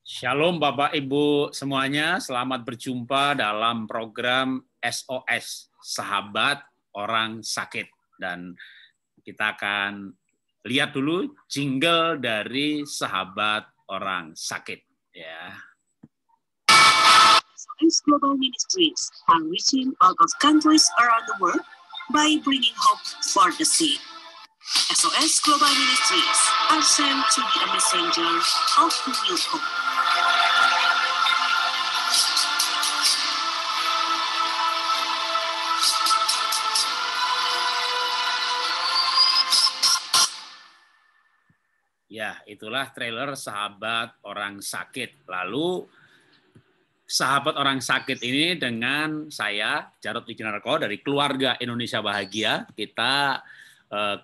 Shalom Bapak Ibu semuanya, selamat berjumpa dalam program SOS, Sahabat Orang Sakit. Dan kita akan lihat dulu jingle dari Sahabat Orang Sakit. Ya. SOS Global Ministries are reaching out of countries around the world by bringing hope for the sick. SOS Global Ministries are sent to be a messenger of new hope. Ya, itulah trailer Sahabat Orang Sakit. Lalu Sahabat Orang Sakit ini dengan saya, Jarod Wijinarko dari Keluarga Indonesia Bahagia, kita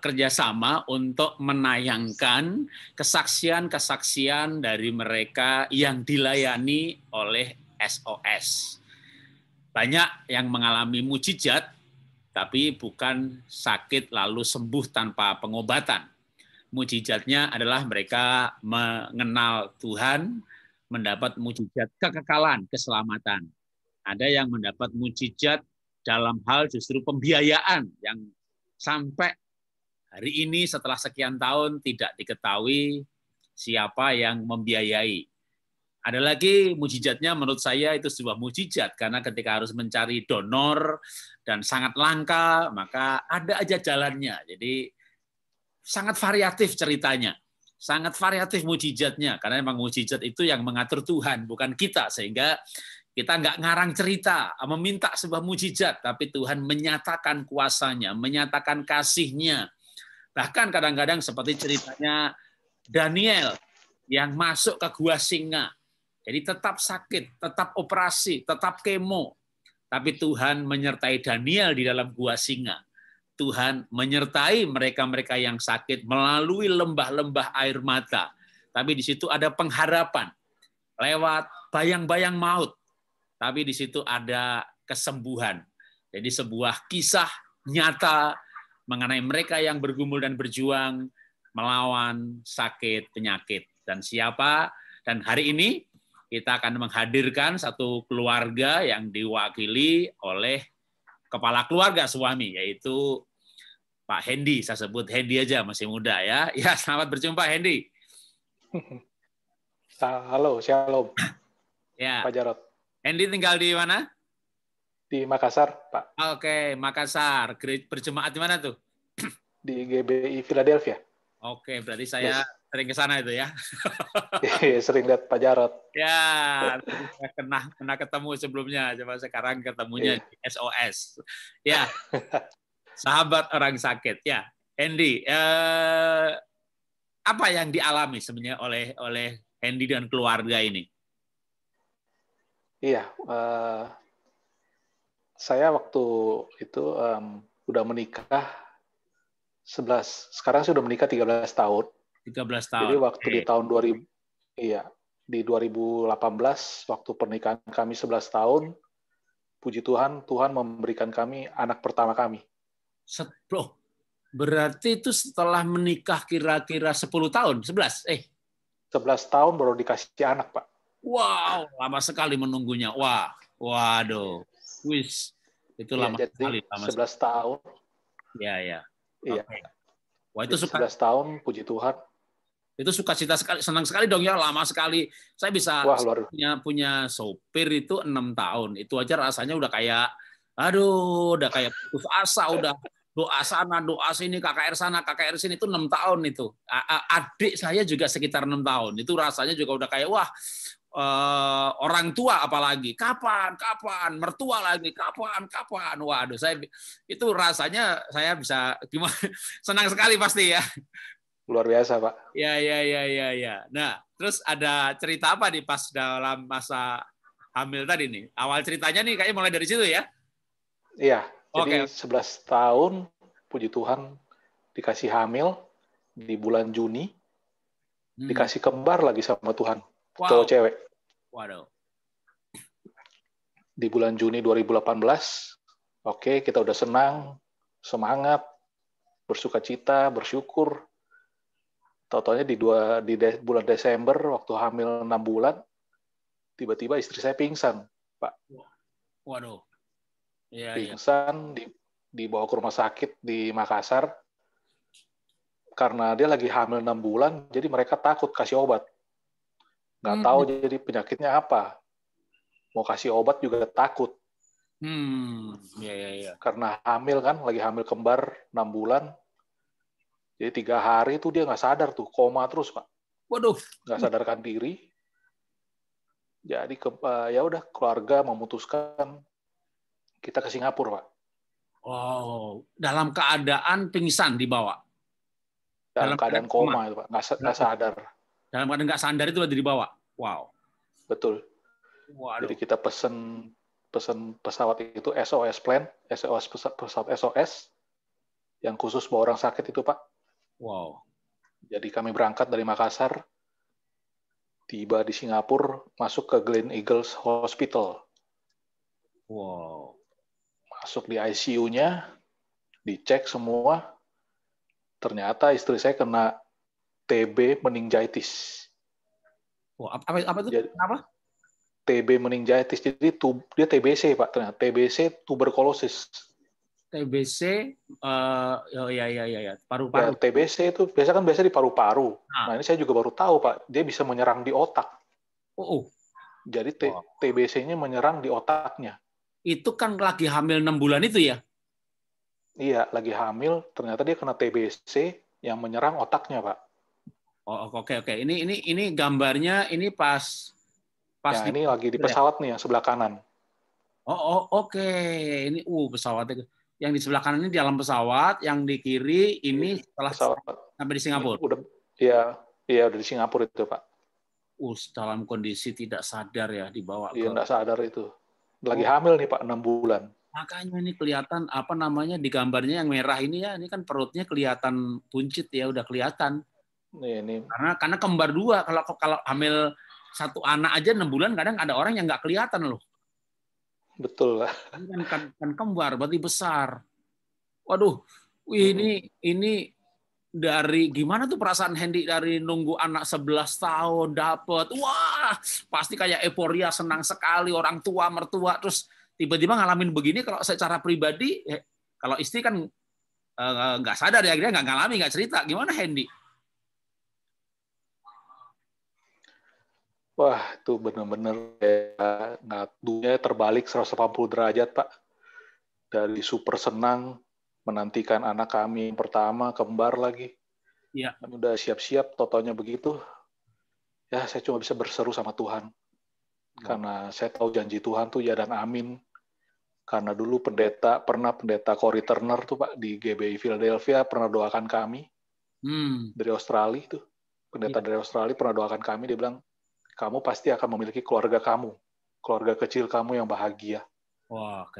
kerjasama untuk menayangkan kesaksian-kesaksian dari mereka yang dilayani oleh SOS. Banyak yang mengalami mujizat, tapi bukan sakit lalu sembuh tanpa pengobatan. Mujizatnya adalah mereka mengenal Tuhan, mendapat mujizat kekekalan, keselamatan. Ada yang mendapat mujizat dalam hal justru pembiayaan yang sampai hari ini setelah sekian tahun tidak diketahui siapa yang membiayai. Ada lagi mujizatnya menurut saya itu sebuah mujizat karena ketika harus mencari donor dan sangat langka, maka ada aja jalannya. Jadi sangat variatif ceritanya. Sangat variatif mujizatnya karena memang mujizat itu yang mengatur Tuhan, bukan kita, sehingga kita nggak ngarang cerita, meminta sebuah mujizat, tapi Tuhan menyatakan kuasanya, menyatakan kasih-Nya. Bahkan kadang-kadang seperti ceritanya Daniel yang masuk ke gua singa. Jadi tetap sakit, tetap operasi, tetap kemo. Tapi Tuhan menyertai Daniel di dalam gua singa. Tuhan menyertai mereka-mereka yang sakit melalui lembah-lembah air mata. Tapi di situ ada pengharapan. Lewat bayang-bayang maut. Tapi di situ ada kesembuhan. Jadi sebuah kisah nyata mengenai mereka yang bergumul dan berjuang melawan sakit penyakit. Dan siapa? Dan hari ini kita akan menghadirkan satu keluarga yang diwakili oleh kepala keluarga suami, yaitu Pak Hendy. Saya sebut Hendy aja, masih muda ya. Ya, selamat berjumpa Hendy. Halo, shalom. Ya. Pak Jarod. Hendy tinggal di mana? Di Makassar, Pak. Oke, Makassar. Berjemaat di mana tuh? Di GBI Philadelphia. Oke, berarti saya sering ke sana itu ya. Sering lihat Pak Jarod. Ya, pernah ketemu sebelumnya, coba sekarang ketemunya di SOS. Ya, Sahabat Orang Sakit. Ya, Hendy, apa yang dialami sebenarnya oleh Hendy dan keluarga ini? Iya, saya waktu itu udah menikah 11, sekarang sudah menikah 13 tahun. 13 tahun. Jadi waktu di tahun 2000, iya, di 2018 waktu pernikahan kami 11 tahun, puji Tuhan, Tuhan memberikan kami anak pertama kami. Berarti itu setelah menikah kira-kira 10 tahun, 11? 11 tahun baru dikasih anak, Pak. Wow, lama sekali menunggunya. Waduh. Wis, itu lama sekali. 11 tahun. Iya. Okay. Wah, itu 11 tahun, puji Tuhan. Itu sukacita sekali, senang sekali dong ya, lama sekali. Saya bisa punya sopir itu 6 tahun. Itu aja rasanya udah kayak, udah kayak putus asa, udah doa sana, doa sini, KKR sana, KKR sini, itu 6 tahun itu. Adik saya juga sekitar 6 tahun. Itu rasanya juga udah kayak, wah, orang tua apalagi kapan mertua lagi kapan waduh, saya itu rasanya saya bisa gimana, senang sekali pasti ya, luar biasa Pak. Ya. Nah, terus ada cerita apa nih pas dalam masa hamil tadi nih, awal ceritanya nih kayaknya mulai dari situ ya? Iya, jadi 11 tahun puji Tuhan dikasih hamil di bulan Juni, dikasih kembar lagi sama Tuhan. Cowok cewek. Waduh. Di bulan Juni 2018, kita udah senang, semangat, bersukacita, bersyukur. Tahu-tahunya di bulan Desember waktu hamil 6 bulan, tiba-tiba istri saya pingsan, Pak. Waduh. Ya, pingsan, dibawa ke rumah sakit di Makassar. Karena dia lagi hamil 6 bulan, jadi mereka takut kasih obat. Nggak tahu jadi penyakitnya apa. Mau kasih obat juga takut. Ya. Karena hamil kan, lagi hamil kembar 6 bulan. Jadi 3 hari itu dia nggak sadar tuh, koma terus, Pak. Waduh. Nggak sadarkan diri. Jadi ya udah keluarga memutuskan kita ke Singapura, Pak. Oh, dalam keadaan pingsan dibawa. Dalam keadaan koma itu, Pak. Nggak sadar. Dalam keadaan nggak sadar itu dibawa. Wow. Betul. Waduh. Jadi kita pesen pesawat itu SOS plane, pesawat SOS yang khusus bawa orang sakit itu, Pak. Wow. Jadi kami berangkat dari Makassar, tiba di Singapura, masuk ke Glen Eagles Hospital. Wow. Masuk di ICU-nya, dicek semua. Ternyata istri saya kena TB meningitis. Wow. Apa itu? Apa? TB meningitis. Jadi dia TBC, Pak. Ternyata TBC tuberkulosis. TBC, ya, paru-paru. Ya, TBC itu biasa di paru-paru. Nah, ini saya juga baru tahu, Pak. Dia bisa menyerang di otak. Jadi TBC-nya menyerang di otaknya. Itu kan lagi hamil 6 bulan itu ya? Iya, lagi hamil. Ternyata dia kena TBC yang menyerang otaknya, Pak. Oh, oke. Ini gambarnya ini pas ya, ini lagi di pesawat nih yang sebelah kanan. Oke. Ini pesawatnya. Yang di sebelah kanan ini di dalam pesawat, yang di kiri ini setelah pesawat sampai di Singapura. Udah di Singapura itu, Pak. Dalam kondisi tidak sadar ya dibawa Iya, nggak sadar itu. Lagi hamil nih, Pak, 6 bulan. Makanya ini kelihatan di gambarnya yang merah ini ya, ini kan perutnya kelihatan buncit ya, udah kelihatan. Ini. Karena kembar 2, kalau hamil 1 anak aja 6 bulan kadang ada orang yang nggak kelihatan loh. Betul lah. Ini kan kembar, berarti besar. Waduh, ini dari gimana tuh perasaan Hendy dari nunggu anak 11 tahun dapat, wah pasti kayak euforia, senang sekali, orang tua mertua, terus tiba-tiba ngalamin begini. Kalau secara pribadi, kalau istri kan nggak sadar ya, dia nggak ngalami, nggak cerita. Gimana Hendy? Wah, itu benar-benar dunia terbalik 180 derajat, Pak. Dari super senang menantikan anak kami yang pertama, kembar lagi. Ya. Kami udah siap-siap, totonya begitu. Ya, saya cuma bisa berseru sama Tuhan. Karena saya tahu janji Tuhan tuh ya dan amin. Karena dulu pendeta Corey Turner tuh, Pak, di GBI Philadelphia pernah doakan kami. Dari Australia tuh. Pendeta dari Australia pernah doakan kami, dia bilang, kamu pasti akan memiliki keluarga kamu, keluarga kecil kamu yang bahagia.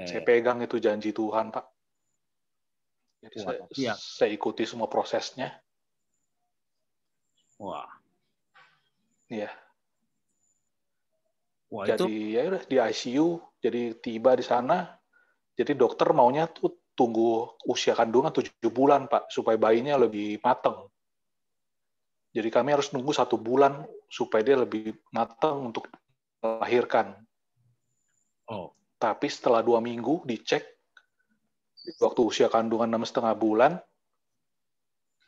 Saya pegang itu janji Tuhan, Pak. Jadi saya ikuti semua prosesnya. Iya. Jadi ya udah di ICU, jadi tiba di sana. Jadi dokter maunya tuh tunggu usia kandungan 7 bulan, Pak, supaya bayinya lebih matang. Jadi kami harus nunggu 1 bulan supaya dia lebih matang untuk melahirkan. Tapi setelah 2 minggu dicek, waktu usia kandungan 6,5 bulan,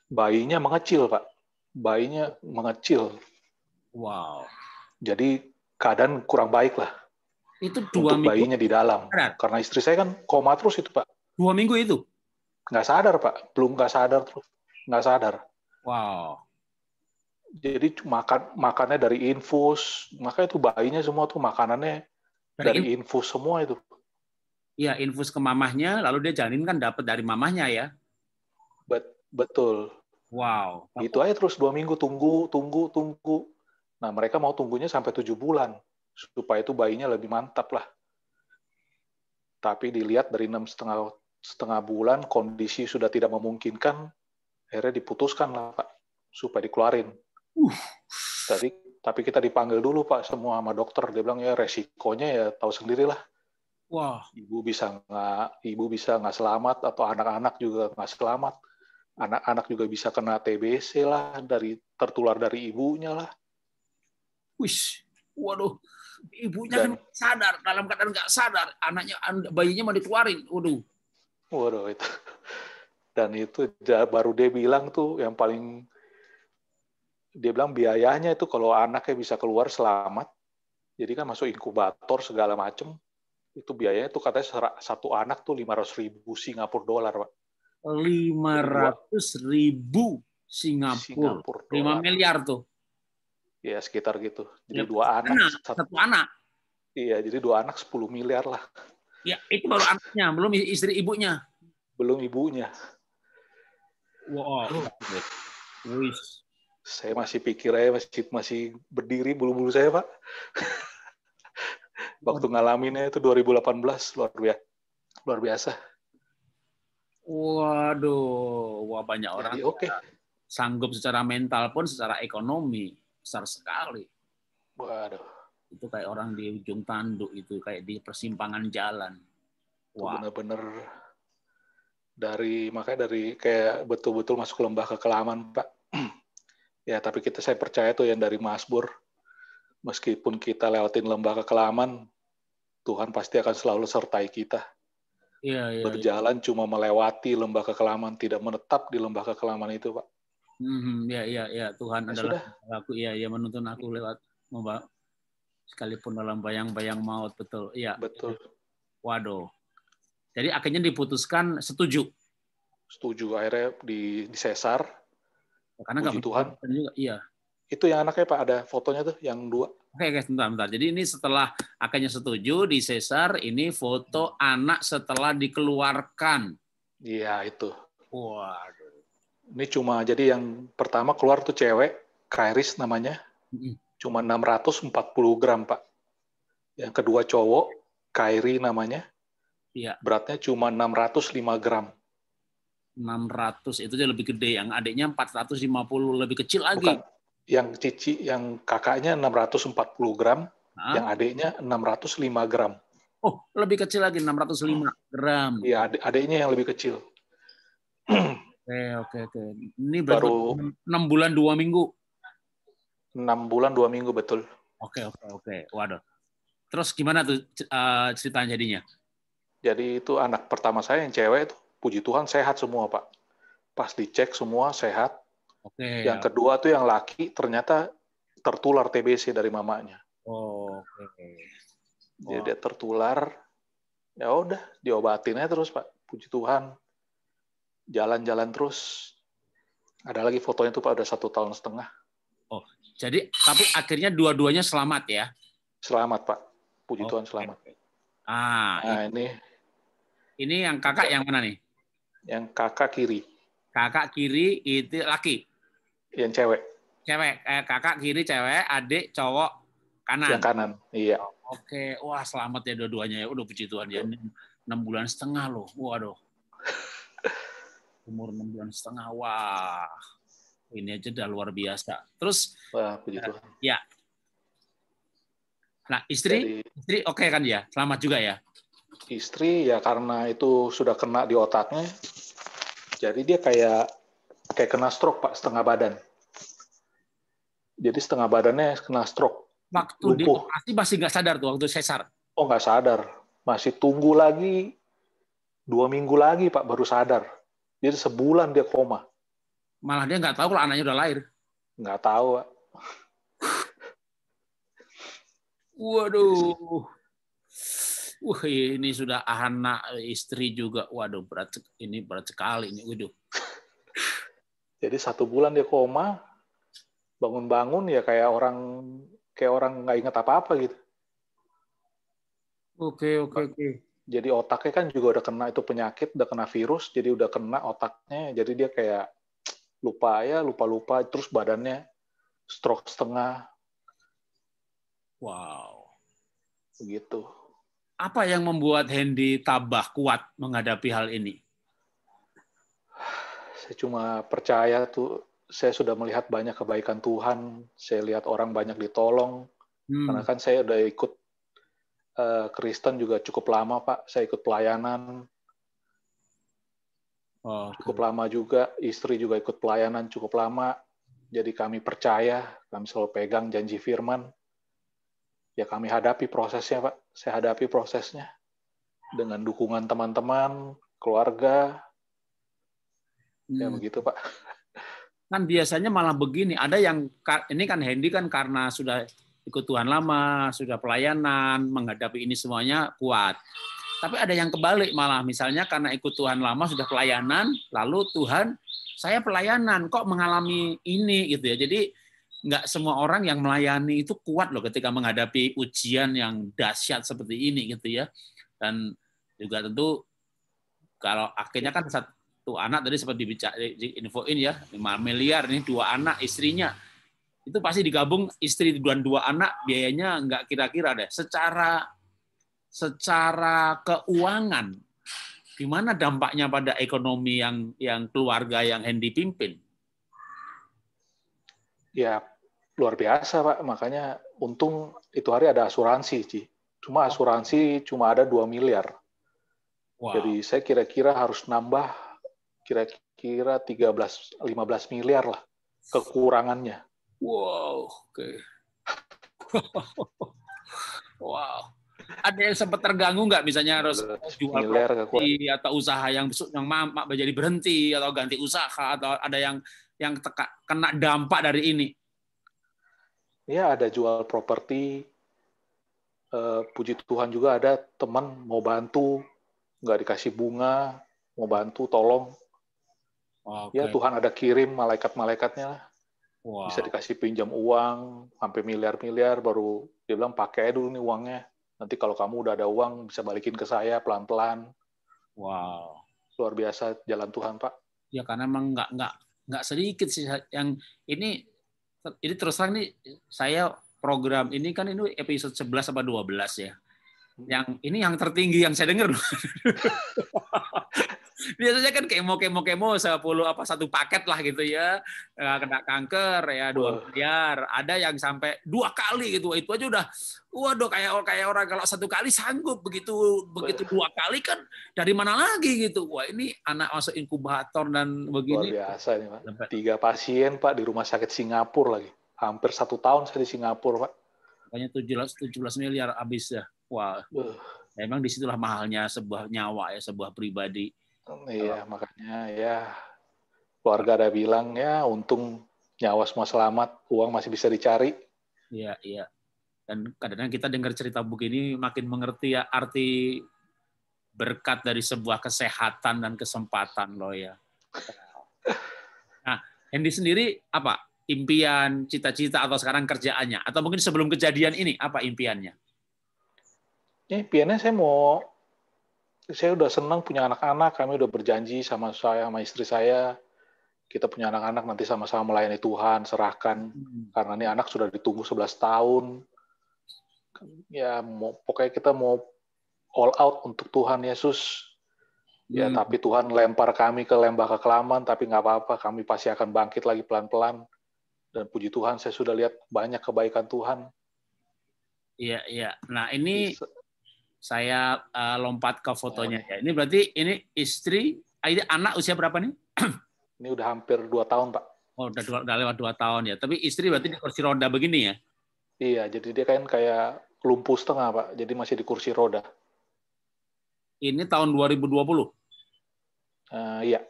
bayinya mengecil, Pak. Bayinya mengecil. Wow. Jadi keadaan kurang baik lah. Itu 2 untuk minggu? Bayinya di dalam. Karena istri saya kan koma terus itu, Pak. 2 minggu itu? Nggak sadar, Pak. Belum nggak sadar terus. Nggak sadar. Wow. Jadi makannya dari infus, makanya itu bayinya semua tuh makanannya dari infus semua itu. Iya, infus ke mamahnya, lalu dia janin kan dapat dari mamahnya ya. Betul. Wow. Itu aja terus 2 minggu tunggu. Nah, mereka mau tunggunya sampai 7 bulan supaya itu bayinya lebih mantap lah. Tapi dilihat dari 6,5 bulan kondisi sudah tidak memungkinkan, akhirnya diputuskan lah, Pak, supaya dikeluarin. Tapi kita dipanggil dulu, Pak, semua sama dokter. Dia bilang ya resikonya ya tahu sendirilah. Wah. Ibu bisa nggak selamat, atau anak-anak juga nggak selamat. Anak-anak juga bisa kena TBC lah, tertular dari ibunya lah. Waduh, ibunya kan sadar, dalam keadaan nggak sadar, bayinya mau dikeluarin. Waduh itu. Dan itu baru dia bilang tuh yang paling, dia bilang biayanya itu kalau anaknya bisa keluar selamat, jadi kan masuk inkubator segala macem, itu biayanya tuh katanya satu anak tuh 500.000 Singapura dolar, Pak. 500.000 Singapura. 5 miliar tuh. Ya sekitar gitu. Jadi ya, satu anak. Iya, jadi 2 anak 10 miliar lah. Ya, itu baru anaknya, belum istri ibunya. Belum ibunya. Wow. Saya masih pikir aja masih berdiri bulu-bulu saya, Pak. Waktu ngalaminnya itu 2018, luar biasa. Waduh, wah banyak orang sanggup secara mental pun secara ekonomi besar sekali. Waduh. Itu kayak orang di ujung tanduk, itu kayak di persimpangan jalan. Wah. Benar-benar makanya dari kayak betul-betul masuk lembah kekelaman, Pak. Ya, tapi saya percaya tuh yang dari Mazmur, meskipun kita lewatin lembah kekelaman, Tuhan pasti akan selalu sertai kita. Iya, berjalan cuma melewati lembah kekelaman, tidak menetap di lembah kekelaman itu, Pak. Ya, Tuhan adalah aku, ya menuntun aku lewat sekalipun dalam bayang-bayang maut, betul. Iya. Betul. Waduh. Jadi akhirnya diputuskan setuju. Setuju, akhirnya di sesar. Karena puji Tuhan. Juga, iya. Itu yang anaknya, Pak, ada fotonya tuh yang 2. Oke, bentar. Jadi ini setelah akhirnya setuju di sesar, ini foto anak setelah dikeluarkan. Iya, itu. Waduh. Ini cuma, jadi yang pertama keluar tuh cewek, Kairis namanya. Cuma 640 gram, Pak. Yang kedua cowok, Kairi namanya. Iya. Beratnya cuma 605 gram. 600 itu dia lebih gede, yang adiknya 450, lebih kecil lagi. Bukan. Yang cici, yang kakaknya 640 gram, yang adiknya 605 gram. Oh, lebih kecil lagi, 605 gram. Iya, adiknya yang lebih kecil. Oke. Ini baru 6 bulan 2 minggu. 6 bulan 2 minggu, betul. Oke. Waduh. Terus gimana tuh ceritanya jadinya? Jadi itu anak pertama saya yang cewek itu, puji Tuhan sehat semua, Pak. Pas dicek semua sehat. Oke. Yang kedua tuh yang laki ternyata tertular TBC dari mamanya. Oke. Jadi dia tertular, ya udah diobatin aja terus, Pak. Puji Tuhan. Jalan-jalan terus. Ada lagi fotonya tuh, Pak, udah 1,5 tahun. Oh, jadi tapi akhirnya dua-duanya selamat ya? Selamat, Pak. Puji Tuhan selamat. Nah, ini yang kakak yang mana nih? Yang kakak kiri. Kakak kiri itu laki. Yang cewek. Kakak kiri cewek, adik cowok kanan. Yang kanan, iya. Oke, wah selamat ya dua-duanya ya. Udah puji Tuhan ya. 6,5 bulan loh. Waduh. Umur 6,5 bulan. Wah. Ini aja udah luar biasa. Terus, wah, puji Tuhan. Ya. Nah, istri oke kan ya? Selamat juga ya? Istri ya karena itu sudah kena di otaknya. Jadi dia kayak kena stroke, Pak, setengah badan. Jadi setengah badannya kena stroke. Waktu dioperasi masih nggak sadar tuh waktu sesar? Oh, nggak sadar. Masih tunggu lagi 2 minggu lagi, Pak, baru sadar. Jadi sebulan dia koma. Malah dia nggak tahu kalau anaknya udah lahir. Nggak tahu, Pak. Waduh. Ini sudah anak, istri juga. Waduh, berat sekali ini. Waduh. Jadi 1 bulan dia koma, bangun-bangun ya kayak orang nggak ingat apa-apa gitu. Oke. Jadi otaknya kan juga udah kena itu penyakit, udah kena virus, jadi udah kena otaknya, jadi dia kayak lupa, terus badannya stroke setengah. Wow. Begitu. Apa yang membuat Hendy tabah kuat menghadapi hal ini? Saya cuma percaya tuh, saya sudah melihat banyak kebaikan Tuhan, saya lihat orang banyak ditolong, karena kan saya udah ikut Kristen juga cukup lama, Pak. Saya ikut pelayanan. Cukup lama juga. Istri juga ikut pelayanan cukup lama. Jadi kami percaya, kami selalu pegang janji firman. ya kami hadapi prosesnya, Pak. Saya hadapi prosesnya dengan dukungan teman-teman, keluarga, ya begitu, Pak. Kan biasanya malah begini, ada yang ini kan Hendy kan karena sudah ikut Tuhan lama, sudah pelayanan, menghadapi ini semuanya kuat. Tapi ada yang kebalik malah, misalnya karena ikut Tuhan lama sudah pelayanan, lalu Tuhan saya pelayanan kok mengalami ini gitu ya. Jadi nggak semua orang yang melayani itu kuat loh ketika menghadapi ujian yang dahsyat seperti ini gitu ya. Dan juga tentu kalau akhirnya kan satu anak tadi seperti infoin ya 5 miliar nih 2 anak istrinya itu pasti digabung istri dan 2 anak biayanya nggak kira-kira deh. Secara keuangan gimana dampaknya pada ekonomi yang keluarga yang Hendy pimpin? Ya luar biasa, Pak. Makanya untung itu hari ada asuransi, Ci. Cuma asuransi cuma ada 2 miliar. Wow. Jadi saya kira-kira harus nambah kira-kira 13-15 miliar lah kekurangannya. Wow, oke. Wow. Ada yang sempat terganggu nggak misalnya harus jual properti atau usaha yang jadi berhenti atau ganti usaha atau ada yang kena dampak dari ini? Ya ada jual properti. Puji Tuhan juga ada teman mau bantu, nggak dikasih bunga, mau bantu, tolong. Okay. Ya Tuhan ada kirim malaikat-malaikatnya lah. Wow. Bisa dikasih pinjam uang, sampai miliar-miliar, baru dia bilang pakai dulu nih uangnya. Nanti kalau kamu udah ada uang, bisa balikin ke saya pelan-pelan. Wow. Luar biasa jalan Tuhan, Pak. Ya karena emang nggak sedikit sih yang ini terus terang nih saya program ini kan ini episode 11 apa 12 ya. Yang ini yang tertinggi yang saya dengar. Biasanya kan kemo 10 apa satu paket lah gitu ya. Kena kanker ya 2 miliar. Ada yang sampai 2 kali gitu. Itu aja udah waduh kayak orang kalau 1 kali sanggup begitu 2 kali kan dari mana lagi gitu. Wah, ini anak masuk inkubator dan begini. Luar biasa ini, Pak. 3 pasien, Pak, di rumah sakit Singapura lagi. Hampir 1 tahun saya di Singapura, Pak. Makanya 17 miliar habis ya. Wah. Memang disitulah mahalnya sebuah nyawa ya, sebuah pribadi. Iya, makanya ya keluarga ada bilang ya untung nyawa semua selamat, uang masih bisa dicari. Iya, iya. Dan kadang-kadang kita dengar cerita begini makin mengerti ya arti berkat dari sebuah kesehatan dan kesempatan loh ya. Nah, Hendy sendiri apa impian, cita-cita atau sekarang kerjaannya? Atau mungkin sebelum kejadian ini apa impiannya? Impiannya saya udah senang punya anak-anak, kami udah berjanji sama saya, sama istri saya, kita punya anak-anak nanti sama-sama melayani Tuhan, serahkan, karena ini anak sudah ditunggu 11 tahun. Ya, pokoknya kita mau all out untuk Tuhan Yesus. Ya, tapi Tuhan lempar kami ke lembah kekelaman, tapi nggak apa-apa, kami pasti akan bangkit lagi pelan-pelan. Dan puji Tuhan, saya sudah lihat banyak kebaikan Tuhan. Iya, iya. Nah, ini saya lompat ke fotonya ya. Ini berarti ini istri, ini anak usia berapa nih? Ini udah hampir 2 tahun, Pak. Oh, udah lewat 2 tahun ya. Tapi istri berarti di kursi roda begini ya? Iya, jadi dia kan kayak lumpuh setengah, Pak. Jadi masih di kursi roda. Ini tahun 2020? Iya.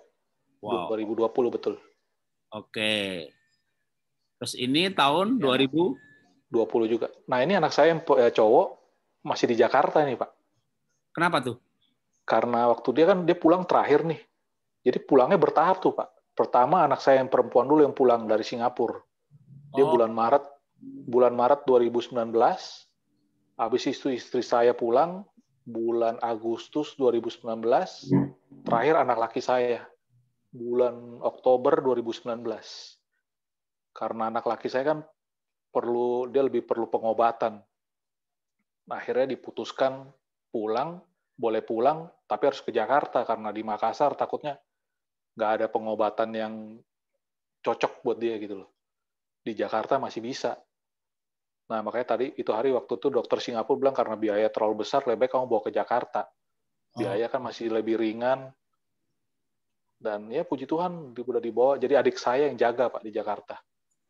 Wow. 2020 betul. Oke. Terus ini tahun 2020 juga. Nah, ini anak saya yang cowok masih di Jakarta nih, Pak. Kenapa tuh? Karena waktu dia pulang terakhir nih. Jadi pulangnya bertahap tuh, Pak. Pertama anak saya yang perempuan dulu yang pulang dari Singapura. Dia bulan Maret 2019. Habis itu istri saya pulang bulan Agustus 2019. Terakhir anak laki saya bulan Oktober 2019. Karena anak laki saya kan dia lebih perlu pengobatan. Akhirnya diputuskan boleh pulang, tapi harus ke Jakarta karena di Makassar takutnya nggak ada pengobatan yang cocok buat dia gitu loh. Di Jakarta masih bisa. Nah, makanya itu hari waktu itu dokter Singapura bilang karena biaya terlalu besar, lebih baik kamu bawa ke Jakarta. Biaya kan masih lebih ringan. Dan ya puji Tuhan udah dibawa. Jadi adik saya yang jaga, Pak, di Jakarta.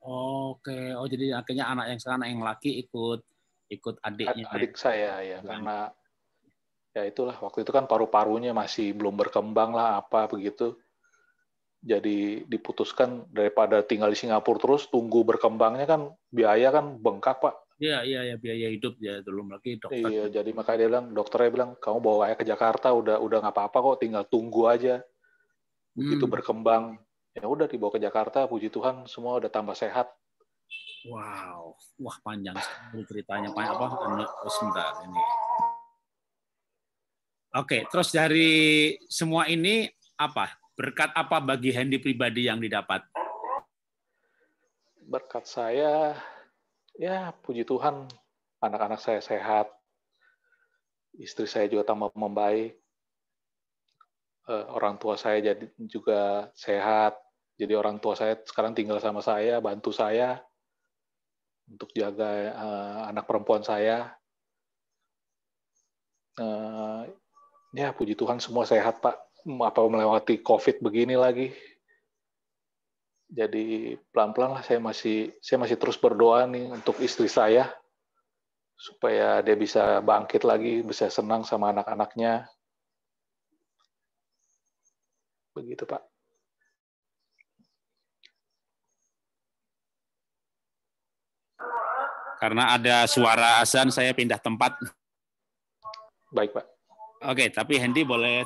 Oke. Oh, jadi akhirnya anak yang sekarang yang laki ikut ikut adiknya. Adik saya ya, karena ya itulah waktu itu kan paru-parunya masih belum berkembang lah apa begitu. Jadi diputuskan daripada tinggal di Singapura terus tunggu berkembangnya kan biaya kan bengkak Pak. Iya, biaya hidup ya, belum lagi dokter. Iya, jadi makanya dia bilang, dokternya bilang, kamu bawa ayah ke Jakarta, udah nggak apa-apa kok, tinggal tunggu aja. Begitu berkembang, ya udah dibawa ke Jakarta, puji Tuhan, semua udah tambah sehat. Wow, wah panjang sekali ceritanya. Apa? Sebentar ini. Oke, terus dari semua ini apa? Berkat apa bagi Hendy pribadi yang didapat? Berkat saya, ya puji Tuhan, anak-anak saya sehat, istri saya juga tambah membaik, orang tua saya jadi juga sehat, jadi orang tua saya sekarang tinggal sama saya, bantu saya untuk jaga anak perempuan saya. Ya puji Tuhan semua sehat Pak, apa melewati COVID begini lagi. Jadi pelan-pelan lah saya masih terus berdoa nih untuk istri saya supaya dia bisa bangkit lagi, bisa senang sama anak-anaknya. Begitu Pak. Karena ada suara azan, saya pindah tempat. Baik Pak. Oke, tapi Hendy boleh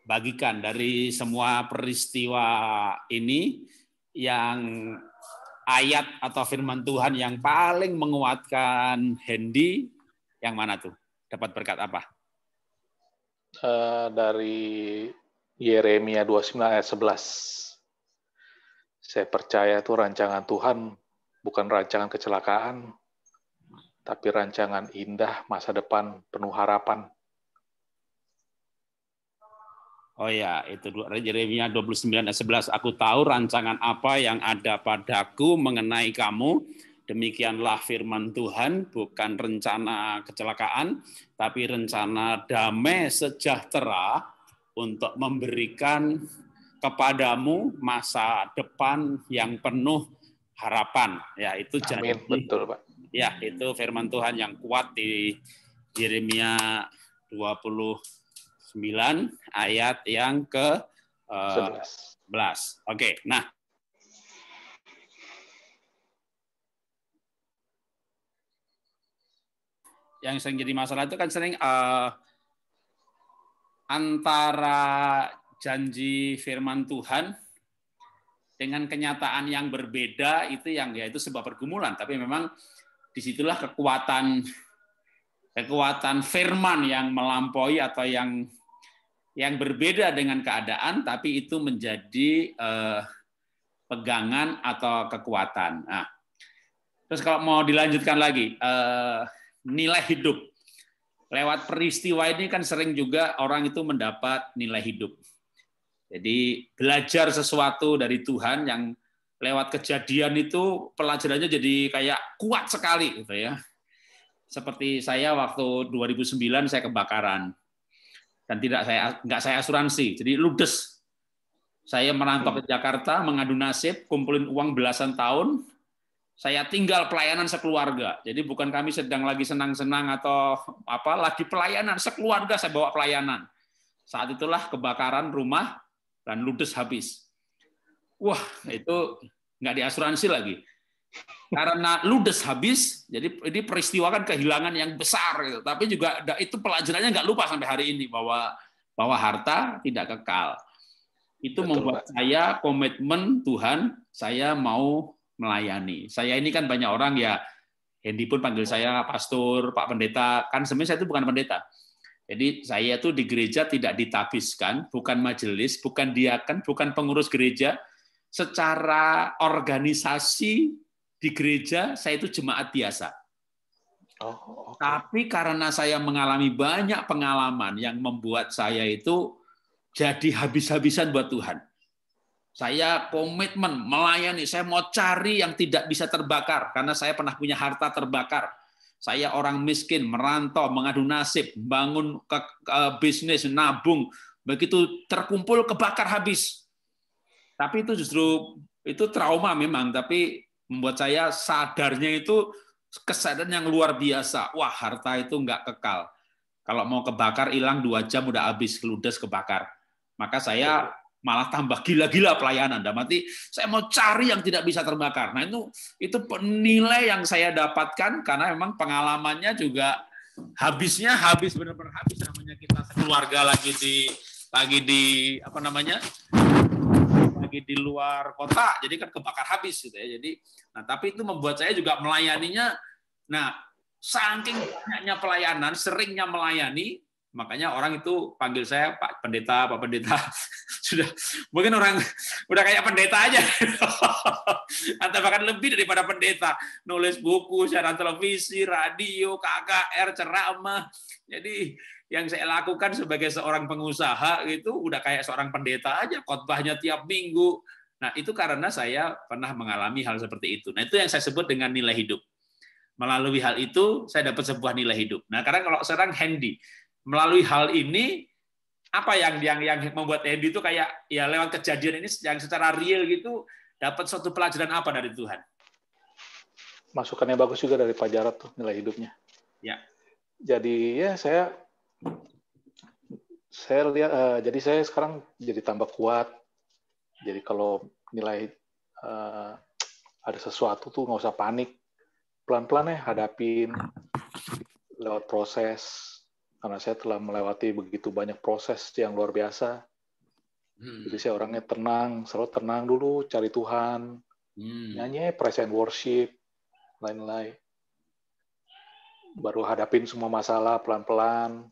bagikan dari semua peristiwa ini yang ayat atau firman Tuhan yang paling menguatkan Hendy yang mana tuh? Dapat berkat apa? Dari Yeremia 29 ayat 11. Saya percaya itu rancangan Tuhan bukan rancangan kecelakaan, tapi rancangan indah masa depan penuh harapan. Oh ya, itu Yeremia 29 ayat 11. Aku tahu rancangan apa yang ada padaku mengenai kamu. Demikianlah firman Tuhan, bukan rencana kecelakaan, tapi rencana damai sejahtera untuk memberikan kepadamu masa depan yang penuh harapan. Ya, itu Amin, betul Pak. Ya, itu firman Tuhan yang kuat di Yeremia 29 ayat yang ke-11. Oke, nah. Yang sering jadi masalah itu kan sering antara janji firman Tuhan dengan kenyataan yang berbeda itu yang ya itu sebuah pergumulan, tapi memang disitulah kekuatan firman yang melampaui atau yang berbeda dengan keadaan, tapi itu menjadi pegangan atau kekuatan. Nah, terus kalau mau dilanjutkan lagi, nilai hidup. Lewat peristiwa ini kan sering juga orang itu mendapat nilai hidup. Jadi belajar sesuatu dari Tuhan yang lewat kejadian itu pelajarannya jadi kayak kuat sekali gitu ya. Seperti saya waktu 2009 saya kebakaran dan nggak saya asuransi, jadi ludes. Saya merantau ke Jakarta, mengadu nasib, kumpulin uang belasan tahun. Saya tinggal pelayanan sekeluarga. Jadi bukan kami sedang lagi senang-senang atau apa, lagi pelayanan sekeluarga saya bawa pelayanan. Saat itulah kebakaran rumah dan ludes habis. Wah, itu nggak diasuransi lagi. Karena ludes habis, jadi ini peristiwa kan kehilangan yang besar gitu. Tapi juga itu pelajarannya nggak lupa sampai hari ini bahwa harta tidak kekal. Itu membuat saya komitmen Tuhan, saya mau melayani. Saya ini kan banyak orang ya, Hendy pun panggil saya pastor, Pak Pendeta, kan sebenarnya saya itu bukan pendeta. Jadi saya itu di gereja tidak ditabiskan, bukan majelis, bukan diaken, bukan pengurus gereja. Secara organisasi di gereja saya itu jemaat biasa. Tapi karena saya mengalami banyak pengalaman yang membuat saya itu jadi habis-habisan buat Tuhan. Saya komitmen melayani, saya mau cari yang tidak bisa terbakar, karena saya pernah punya harta terbakar. Saya orang miskin, merantau, mengadu nasib, bangun bisnis, nabung, begitu terkumpul, kebakar habis. Tapi itu justru, itu trauma memang, tapi membuat saya sadarnya itu kesadaran yang luar biasa. Wah, harta itu nggak kekal. Kalau mau kebakar, hilang 2 jam udah habis, ludes kebakar. Maka saya malah tambah gila-gila pelayanan. Dan mati, saya mau cari yang tidak bisa terbakar. Nah, itu nilai yang saya dapatkan karena memang pengalamannya juga habisnya habis, benar-benar habis. Namanya kita sekeluarga lagi di apa namanya? Lagi di luar kota, jadi kan kebakar habis gitu ya. Jadi, nah tapi itu membuat saya juga melayaninya. Nah, saking banyaknya pelayanan, seringnya melayani, makanya orang itu panggil saya Pak Pendeta, Pak Pendeta. Sudah mungkin orang udah kayak pendeta aja, atau bahkan lebih daripada pendeta. Nulis buku, siaran televisi, radio, KKR, ceramah. Jadi yang saya lakukan sebagai seorang pengusaha itu udah kayak seorang pendeta aja, khotbahnya tiap minggu. Nah, itu karena saya pernah mengalami hal seperti itu. Nah, itu yang saya sebut dengan nilai hidup. Melalui hal itu, saya dapat sebuah nilai hidup. Nah, karena kalau sekarang Hendy, melalui hal ini, apa yang membuat Hendy itu kayak, ya lewat kejadian ini, yang secara real gitu, dapat suatu pelajaran apa dari Tuhan? Masukannya bagus juga dari Pak Jarod tuh, nilai hidupnya. Ya. Jadi ya saya lihat, jadi saya sekarang jadi tambah kuat. Jadi kalau nilai ada sesuatu tuh nggak usah panik, pelan-pelan ya hadapin lewat proses. Karena saya telah melewati begitu banyak proses yang luar biasa. Jadi saya orangnya tenang, selalu tenang dulu, cari Tuhan, nyanyi, praise and worship, lain-lain. Baru hadapin semua masalah pelan-pelan.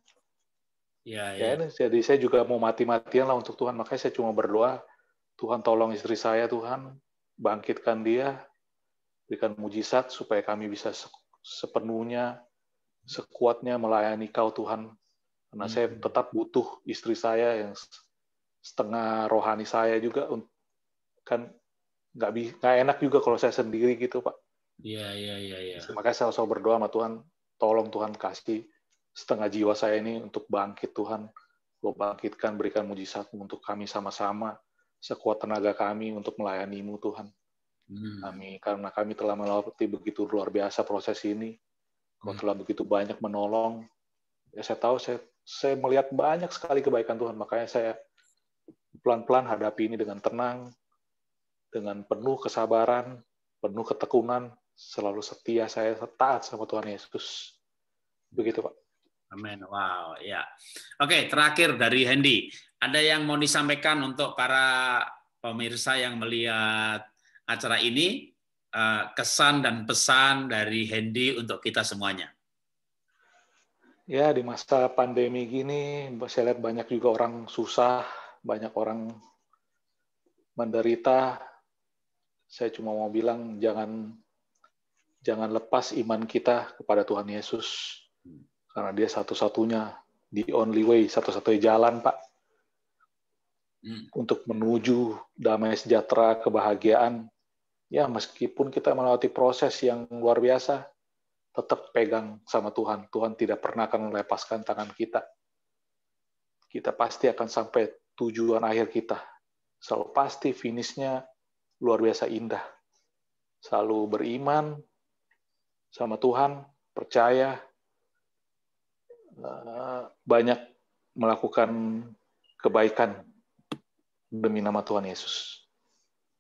Ya, jadi saya juga mau mati-matian lah untuk Tuhan. Makanya saya cuma berdoa, Tuhan tolong istri saya, Tuhan bangkitkan dia, berikan mujizat supaya kami bisa sepenuhnya, sekuatnya melayani Kau Tuhan. Karena saya tetap butuh istri saya yang setengah rohani saya juga, kan nggak enak juga kalau saya sendiri gitu, Pak. Iya. Makanya saya selalu berdoa sama Tuhan, tolong Tuhan kasih setengah jiwa saya ini untuk bangkit Tuhan. Lo bangkitkan, berikan mujizat-Mu untuk kami sama-sama, sekuat tenaga kami untuk melayani-Mu Tuhan. Amin. Karena kami telah melewati begitu luar biasa proses ini. Kau telah begitu banyak menolong. Ya saya tahu, saya melihat banyak sekali kebaikan Tuhan. Makanya saya pelan-pelan hadapi ini dengan tenang, dengan penuh kesabaran, penuh ketekunan, selalu setia, saya taat sama Tuhan Yesus. Begitu, Pak. Amin. Wow, ya. Oke, terakhir dari Hendy. Ada yang mau disampaikan untuk para pemirsa yang melihat acara ini, kesan dan pesan dari Hendy untuk kita semuanya? Ya, di masa pandemi gini, saya lihat banyak juga orang susah, banyak orang menderita. Saya cuma mau bilang, jangan lepas iman kita kepada Tuhan Yesus. Karena dia satu-satunya, the only way, satu-satunya jalan, Pak. Untuk menuju damai sejahtera, kebahagiaan. Ya, meskipun kita melewati proses yang luar biasa, tetap pegang sama Tuhan. Tuhan tidak pernah akan melepaskan tangan kita. Kita pasti akan sampai tujuan akhir kita. Selalu pasti finishnya luar biasa indah. Selalu beriman sama Tuhan, percaya, banyak melakukan kebaikan demi nama Tuhan Yesus.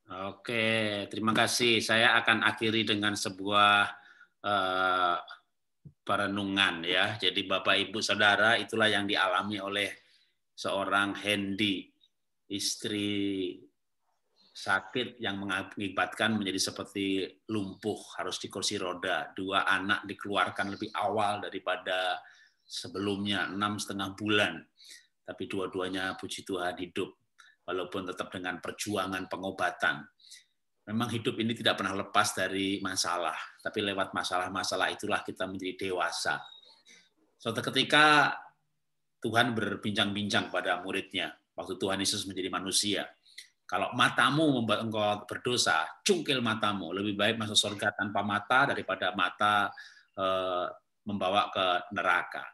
Oke, terima kasih. Saya akan akhiri dengan sebuah perenungan ya. Jadi Bapak Ibu Saudara, itulah yang dialami oleh seorang Hendy, istri sakit yang mengakibatkan menjadi seperti lumpuh, harus di kursi roda. 2 anak dikeluarkan lebih awal daripada sebelumnya, 6,5 bulan. Tapi dua-duanya puji Tuhan hidup, walaupun tetap dengan perjuangan pengobatan. Memang hidup ini tidak pernah lepas dari masalah, tapi lewat masalah-masalah itulah kita menjadi dewasa. Suatu ketika Tuhan berbincang-bincang pada muridnya, waktu Tuhan Yesus menjadi manusia. Kalau matamu membuat engkau berdosa, cungkil matamu. Lebih baik masuk surga tanpa mata daripada mata membawa ke neraka.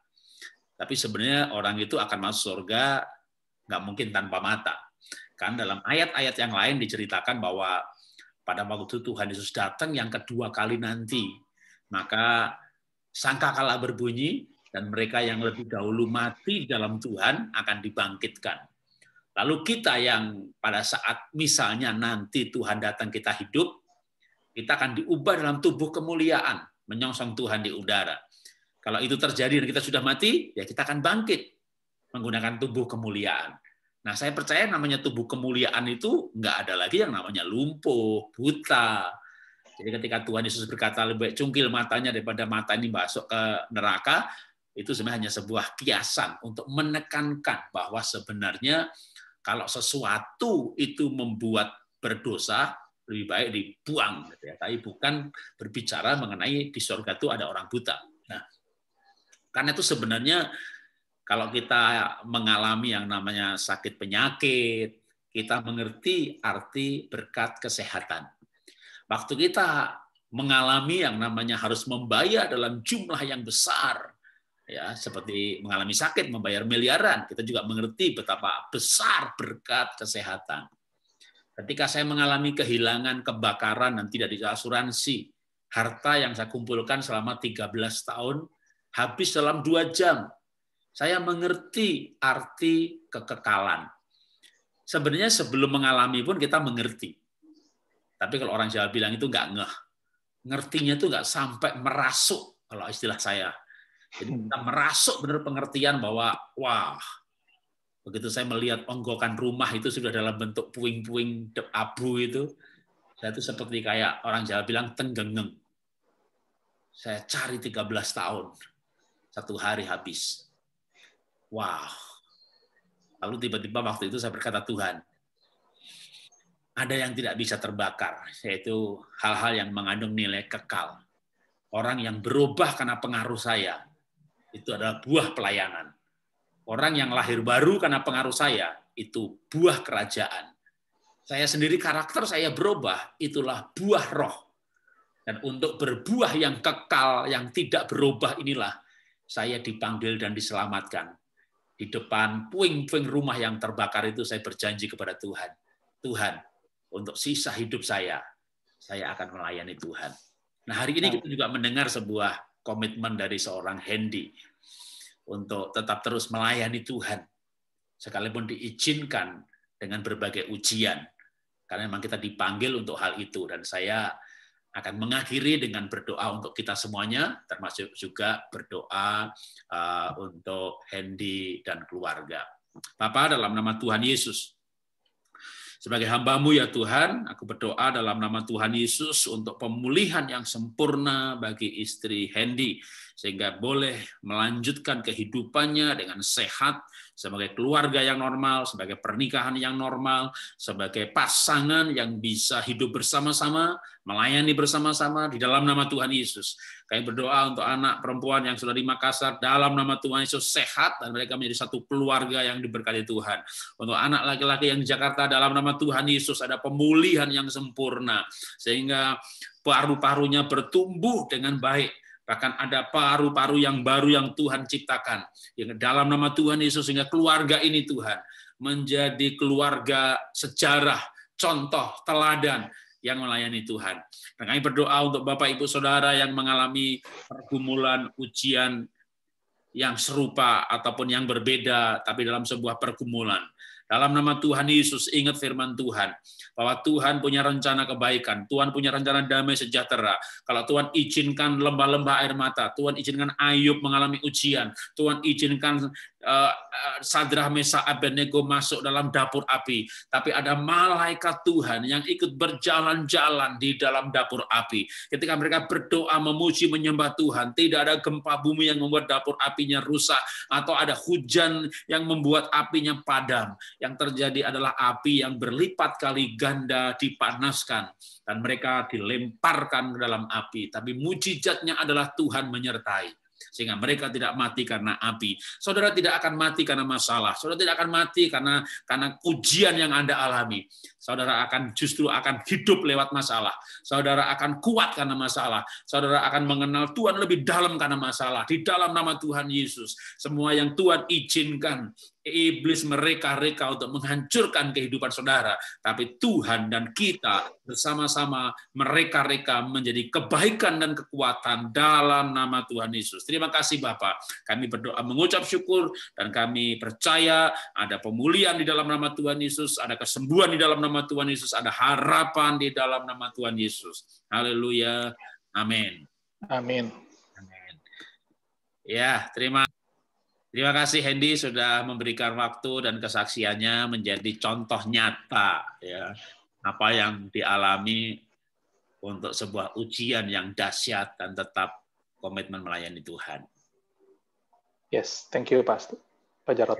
Tapi sebenarnya orang itu akan masuk surga nggak mungkin tanpa mata. Kan dalam ayat-ayat yang lain diceritakan bahwa pada waktu Tuhan Yesus datang yang kedua kali nanti, maka sangkakala berbunyi dan mereka yang lebih dahulu mati dalam Tuhan akan dibangkitkan. Lalu kita yang pada saat misalnya nanti Tuhan datang kita hidup, kita akan diubah dalam tubuh kemuliaan, menyongsong Tuhan di udara. Kalau itu terjadi dan kita sudah mati, ya kita akan bangkit menggunakan tubuh kemuliaan. Nah, saya percaya namanya tubuh kemuliaan itu nggak ada lagi yang namanya lumpuh, buta. Jadi ketika Tuhan Yesus berkata lebih baik cungkil matanya daripada mata ini masuk ke neraka, itu sebenarnya hanya sebuah kiasan untuk menekankan bahwa sebenarnya kalau sesuatu itu membuat berdosa, lebih baik dibuang. Tapi bukan berbicara mengenai di surga itu ada orang buta. Nah, karena itu sebenarnya kalau kita mengalami yang namanya sakit penyakit, kita mengerti arti berkat kesehatan. Waktu kita mengalami yang namanya harus membayar dalam jumlah yang besar, ya seperti mengalami sakit, membayar miliaran, kita juga mengerti betapa besar berkat kesehatan. Ketika saya mengalami kehilangan, kebakaran, dan tidak diasuransi, harta yang saya kumpulkan selama 13 tahun, habis dalam 2 jam. Saya mengerti arti kekekalan. Sebenarnya sebelum mengalami pun kita mengerti. Tapi kalau orang Jawa bilang itu nggak ngeh. Ngertinya itu nggak sampai merasuk, kalau istilah saya. Jadi kita merasuk benar pengertian bahwa, wah, begitu saya melihat onggokan rumah itu sudah dalam bentuk puing-puing abu itu, saya itu seperti kayak orang Jawa bilang tenggengeng. Saya cari 13 tahun, 1 hari habis. Wow. Lalu tiba-tiba waktu itu saya berkata, Tuhan, ada yang tidak bisa terbakar, yaitu hal-hal yang mengandung nilai kekal. Orang yang berubah karena pengaruh saya, itu adalah buah pelayanan. Orang yang lahir baru karena pengaruh saya, itu buah kerajaan. Saya sendiri karakter saya berubah, itulah buah roh. Dan untuk berbuah yang kekal, yang tidak berubah inilah, saya dipanggil dan diselamatkan. Di depan puing-puing rumah yang terbakar itu saya berjanji kepada Tuhan. Tuhan, untuk sisa hidup saya akan melayani Tuhan. Nah, hari ini kita juga mendengar sebuah komitmen dari seorang Hendy untuk tetap terus melayani Tuhan. Sekalipun diizinkan dengan berbagai ujian. Karena memang kita dipanggil untuk hal itu. Dan saya akan mengakhiri dengan berdoa untuk kita semuanya, termasuk juga berdoa untuk Hendy dan keluarga. Bapa, dalam nama Tuhan Yesus, sebagai hamba-Mu ya Tuhan, aku berdoa dalam nama Tuhan Yesus untuk pemulihan yang sempurna bagi istri Hendy, sehingga boleh melanjutkan kehidupannya dengan sehat, sebagai keluarga yang normal, sebagai pernikahan yang normal, sebagai pasangan yang bisa hidup bersama-sama, melayani bersama-sama di dalam nama Tuhan Yesus. Kami berdoa untuk anak perempuan yang sudah di Makassar, dalam nama Tuhan Yesus sehat, dan mereka menjadi satu keluarga yang diberkati Tuhan. Untuk anak laki-laki yang di Jakarta, dalam nama Tuhan Yesus ada pemulihan yang sempurna, sehingga paru-parunya bertumbuh dengan baik. Bahkan ada paru-paru yang baru yang Tuhan ciptakan. Yang dalam nama Tuhan Yesus, sehingga keluarga ini Tuhan menjadi keluarga sejarah, contoh, teladan yang melayani Tuhan. Dan kami berdoa untuk Bapak Ibu Saudara yang mengalami pergumulan, ujian yang serupa ataupun yang berbeda, tapi dalam sebuah pergumulan. Dalam nama Tuhan Yesus, ingat firman Tuhan, bahwa Tuhan punya rencana kebaikan, Tuhan punya rencana damai sejahtera. Kalau Tuhan izinkan lembah-lembah air mata, Tuhan izinkan Ayub mengalami ujian, Tuhan izinkan Sadrah, Mesak, Abednego masuk dalam dapur api, tapi ada malaikat Tuhan yang ikut berjalan-jalan di dalam dapur api. Ketika mereka berdoa, memuji, menyembah Tuhan, tidak ada gempa bumi yang membuat dapur apinya rusak, atau ada hujan yang membuat apinya padam. Yang terjadi adalah api yang berlipat kali ganda dipanaskan, dan mereka dilemparkan ke dalam api. Tapi mujizatnya adalah Tuhan menyertai, sehingga mereka tidak mati karena api. Saudara tidak akan mati karena masalah. Saudara tidak akan mati karena ujian yang Anda alami. Saudara justru akan hidup lewat masalah. Saudara akan kuat karena masalah. Saudara akan mengenal Tuhan lebih dalam karena masalah. Di dalam nama Tuhan Yesus, semua yang Tuhan izinkan iblis mereka-reka untuk menghancurkan kehidupan saudara, tapi Tuhan dan kita bersama-sama mereka-reka menjadi kebaikan dan kekuatan dalam nama Tuhan Yesus. Terima kasih Bapak. Kami berdoa mengucap syukur dan kami percaya ada pemulihan di dalam nama Tuhan Yesus, ada kesembuhan di dalam nama Tuhan Yesus, ada harapan di dalam nama Tuhan Yesus. Haleluya. Amin. Amin. Amin. Ya, terima kasih Hendy sudah memberikan waktu dan kesaksiannya menjadi contoh nyata ya apa yang dialami untuk sebuah ujian yang dahsyat dan tetap komitmen melayani Tuhan. Yes, thank you Pak Jarot.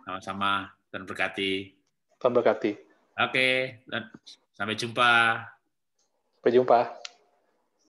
Sama-sama dan berkati. Tuhan berkati. Oke, dan sampai jumpa. Sampai jumpa.